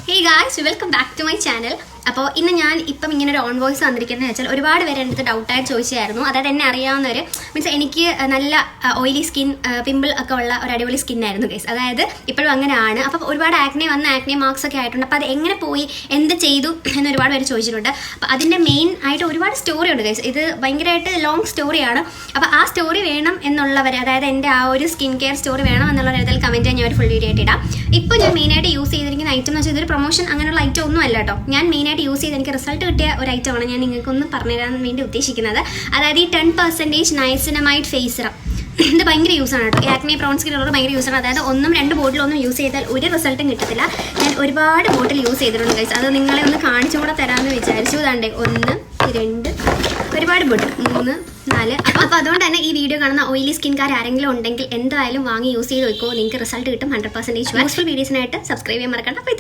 Hey guys, welcome back to my channel. അപ്പോൾ ഇന്ന് ഞാൻ ഇപ്പം ഇങ്ങനെ ഒരു ഓൺ വോയിസ് വന്നിരിക്കുന്നത് വെച്ചാൽ ഒരുപാട് പേര് എൻ്റെ അടുത്ത് ഡൗട്ടായിട്ട് ചോദിച്ചായിരുന്നു. അതായത് എന്നെ അറിയാവുന്നവർ മീൻസ് എനിക്ക് നല്ല ഓയിലി സ്കിൻ പിമ്പിൾ ഒക്കെ ഉള്ള ഒരു അടിപൊളി സ്കിന്നായിരുന്നു ഗൈസ്. അതായത് ഇപ്പോഴും അങ്ങനെയാണ്. അപ്പോൾ ഒരുപാട് ആക്നെ മാർക്സ് ഒക്കെ ആയിട്ടുണ്ട്. അപ്പോൾ അത് എങ്ങനെ പോയി, എന്ത് ചെയ്തു എന്ന് ഒരുപാട് പേര് ചോദിച്ചിട്ടുണ്ട്. അപ്പോൾ അതിൻ്റെ മെയിൻ ആയിട്ട് ഒരുപാട് സ്റ്റോറി ഉണ്ട് ഗൈസ്. ഇത് ഭയങ്കരമായിട്ട് ലോങ് സ്റ്റോറിയാണ്. അപ്പോൾ ആ സ്റ്റോറി വേണം എന്നുള്ളവർ, അതായത് എൻ്റെ ആ ഒരു സ്കിൻ കെയർ സ്റ്റോറി വേണം എന്നുള്ളവർ ഏതായാലും കമൻറ്റ് ചെയ്യാൻ ഞാൻ ഒരു ഫുൾ വീഡിയോ ആയിട്ട് ഇടാം. ഇപ്പോൾ ഞാൻ മെയിനായിട്ട് യൂസ് ചെയ്തിരിക്കുന്ന ഐറ്റം എന്ന് വെച്ചാൽ ഇതൊരു പ്രൊമോഷൻ അങ്ങനെയുള്ള ഐറ്റം ഒന്നും അല്ല കേട്ടോ. ഞാൻ മെയിനായിട്ട് യൂസ് ചെയ്ത് എനിക്ക് റിസൾട്ട് കിട്ടിയ ഒരു ഐറ്റമാണ് ഞാൻ നിങ്ങൾക്കൊന്ന് പറഞ്ഞു തരാൻ വേണ്ടി ഉദ്ദേശിക്കുന്നത്. അതായത് ഈ 10% നൈസിനമൈഡ് ഫേസ് സിറം. ഇത് ഭയങ്കര യൂസാണ് കേട്ടോ. ആക്നെ പ്രോൺ സ്കിൻ ഉള്ളത് ഭയങ്കര യൂസാണ്. അതായത് 1-2 ബോട്ടിലൊന്നും യൂസ് ചെയ്താൽ ഒരു റിസൾട്ടും കിട്ടത്തില്ല. ഞാൻ ഒരുപാട് ബോട്ടിൽ യൂസ് ചെയ്തിട്ടുണ്ട് ഗൈസ്. അത് നിങ്ങളെ ഒന്ന് കാണിച്ചും കൂടെ തരാമെന്ന് വിചാരിച്ചു. ഇതാണ്ടേ 1, 2, ഒരുപാട് ബോട്ടിൽ 3, 4. അപ്പോൾ അതുകൊണ്ട് തന്നെ ഈ വീഡിയോ കാണുന്ന ഓയിലി സ്കിൻകാർ ആരെങ്കിലും ഉണ്ടെങ്കിൽ എന്തായാലും വാങ്ങി യൂസ് ചെയ്ത് വെക്കോ. നിങ്ങൾക്ക് റിസൾട്ട് കിട്ടും 100%. യൂസ്ഫുൾ വീഡിയോസിനായിട്ട് സബ്സ്ക്രൈബ് ചെയ്യാൻ മറക്കണ്ട.